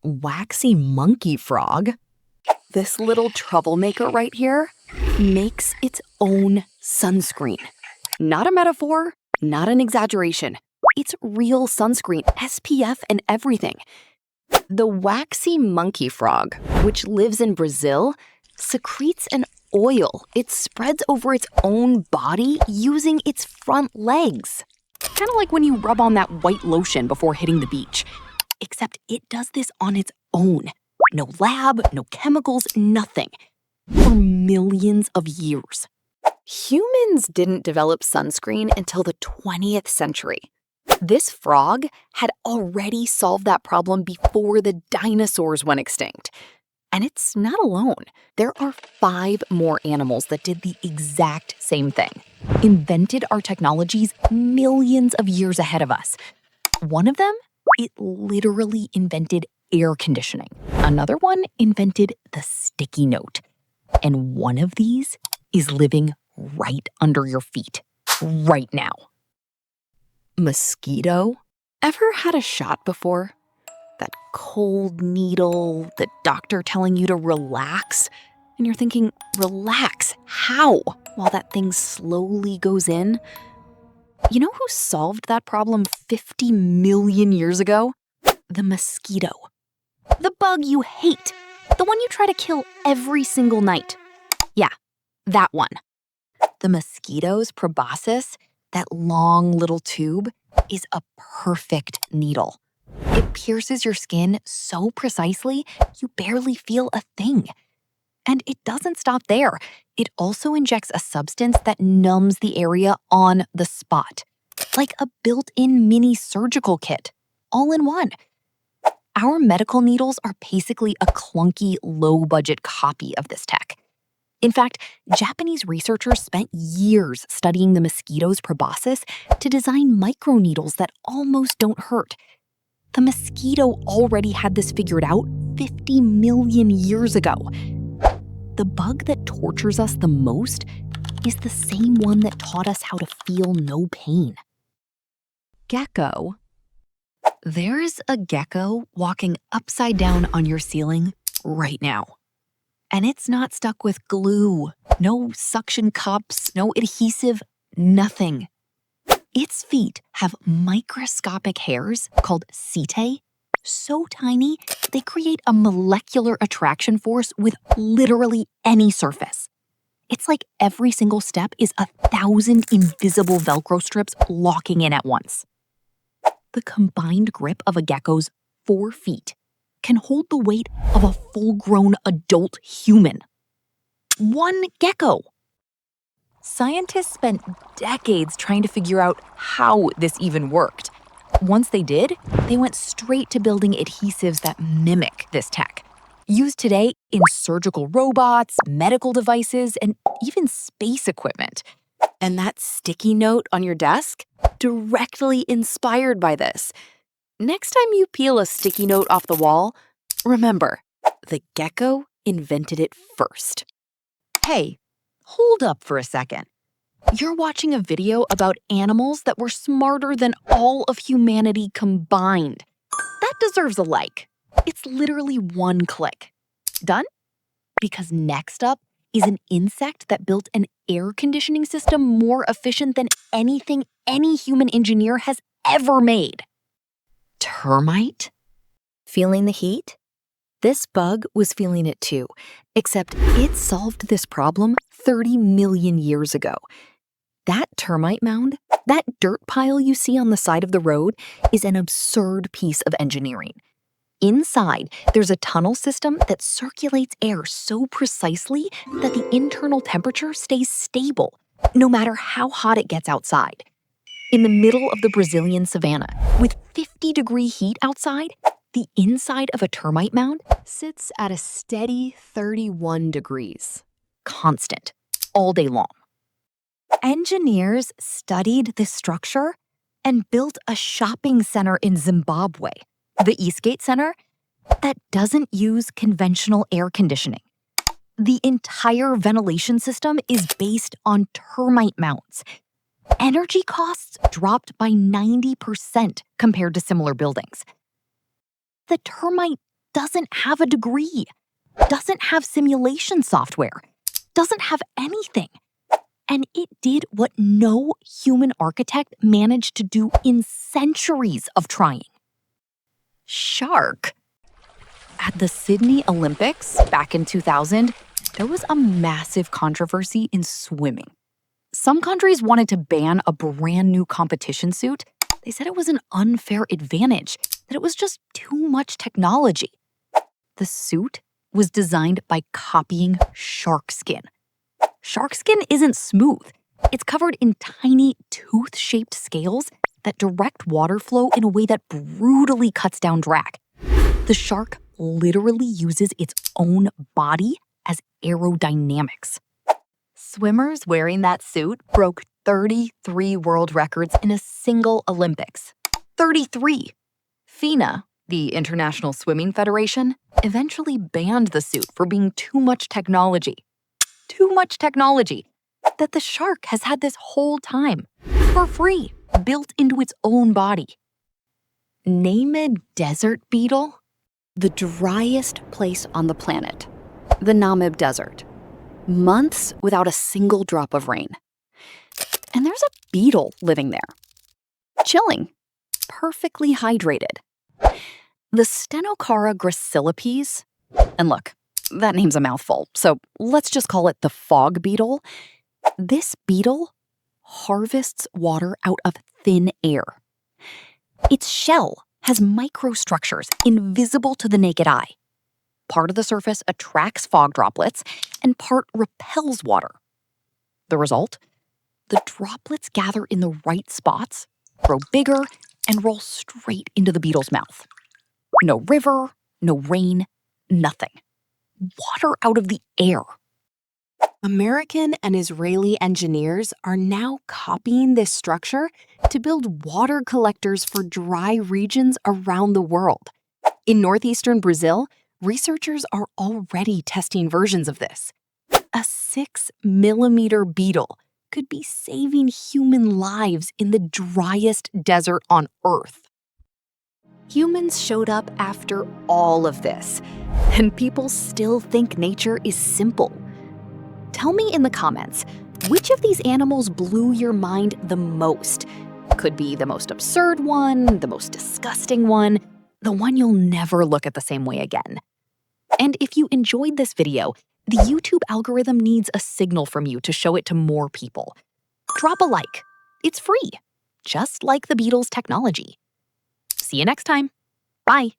waxy monkey frog. This little troublemaker right here makes its own sunscreen. Not a metaphor, not an exaggeration. It's real sunscreen, SPF and everything. The waxy monkey frog, which lives in Brazil, secretes an oil it spreads over its own body using its front legs. Kind of like when you rub on that white lotion before hitting the beach. Except it does this on its own. No lab, no chemicals, nothing. For millions of years. Humans didn't develop sunscreen until the 20th century. This frog had already solved that problem before the dinosaurs went extinct. And it's not alone. There are 5 more animals that did the exact same thing. Invented our technologies millions of years ahead of us. One of them, it literally invented air conditioning. Another one invented the sticky note. And one of these is living right under your feet, right now. Mosquito? Ever had a shot before? That cold needle, the doctor telling you to relax, and you're thinking, relax, how? While that thing slowly goes in. You know who solved that problem 50 million years ago? The mosquito. The bug you hate. The one you try to kill every single night. Yeah, that one. The mosquito's proboscis, that long little tube, is a perfect needle. It pierces your skin so precisely, you barely feel a thing. And it doesn't stop there. It also injects a substance that numbs the area on the spot. Like a built-in mini surgical kit, all in one. Our medical needles are basically a clunky, low-budget copy of this tech. In fact, Japanese researchers spent years studying the mosquito's proboscis to design microneedles that almost don't hurt. The mosquito already had this figured out 50 million years ago. The bug that tortures us the most is the same one that taught us how to feel no pain. Gecko. There's a gecko walking upside down on your ceiling right now. And it's not stuck with glue, no suction cups, no adhesive, nothing. Its feet have microscopic hairs called setae, so tiny they create a molecular attraction force with literally any surface. It's like every single step is 1,000 invisible Velcro strips locking in at once. The combined grip of a gecko's 4 feet can hold the weight of a full-grown adult human. One gecko. Scientists spent decades trying to figure out how this even worked. Once they did, they went straight to building adhesives that mimic this tech. Used today in surgical robots, medical devices, and even space equipment. And that sticky note on your desk? Directly inspired by this. Next time you peel a sticky note off the wall, remember, the gecko invented it first. Hey, hold up for a second. You're watching a video about animals that were smarter than all of humanity combined. That deserves a like. It's literally one click. Done? Because next up is an insect that built an air conditioning system more efficient than anything any human engineer has ever made. Termite? Feeling the heat? This bug was feeling it too, except it solved this problem 30 million years ago. That termite mound, that dirt pile you see on the side of the road, is an absurd piece of engineering. Inside, there's a tunnel system that circulates air so precisely that the internal temperature stays stable, no matter how hot it gets outside. In the middle of the Brazilian savanna, with 50-degree heat outside, the inside of a termite mound sits at a steady 31 degrees. Constant, all day long. Engineers studied this structure and built a shopping center in Zimbabwe, the Eastgate Center, that doesn't use conventional air conditioning. The entire ventilation system is based on termite mounds. Energy costs dropped by 90% compared to similar buildings. The termite doesn't have a degree, doesn't have simulation software, doesn't have anything. And it did what no human architect managed to do in centuries of trying. Shark. At the Sydney Olympics back in 2000, there was a massive controversy in swimming. Some countries wanted to ban a brand new competition suit. They said it was an unfair advantage, that it was just too much technology. The suit was designed by copying shark skin. Shark skin isn't smooth. It's covered in tiny tooth-shaped scales that direct water flow in a way that brutally cuts down drag. The shark literally uses its own body as aerodynamics. Swimmers wearing that suit broke 33 world records in a single Olympics. 33! FINA, the International Swimming Federation, eventually banned the suit for being too much technology. Too much technology that the shark has had this whole time, for free, built into its own body. Name a desert beetle? The driest place on the planet, the Namib Desert. Months without a single drop of rain. And there's a beetle living there, chilling, perfectly hydrated. The Stenocara gracillipes, and look, that name's a mouthful, so let's just call it the fog beetle. This beetle harvests water out of thin air. Its shell has microstructures invisible to the naked eye. Part of the surface attracts fog droplets, and part repels water. The result? The droplets gather in the right spots, grow bigger, and roll straight into the beetle's mouth. No river, no rain, nothing. Water out of the air. American and Israeli engineers are now copying this structure to build water collectors for dry regions around the world. In northeastern Brazil, researchers are already testing versions of this. A 6-millimeter beetle could be saving human lives in the driest desert on Earth. Humans showed up after all of this, and people still think nature is simple. Tell me in the comments, which of these animals blew your mind the most? Could be the most absurd one, the most disgusting one, the one you'll never look at the same way again. And if you enjoyed this video, the YouTube algorithm needs a signal from you to show it to more people. Drop a like. It's free, just like the Beetle's technology. See you next time. Bye.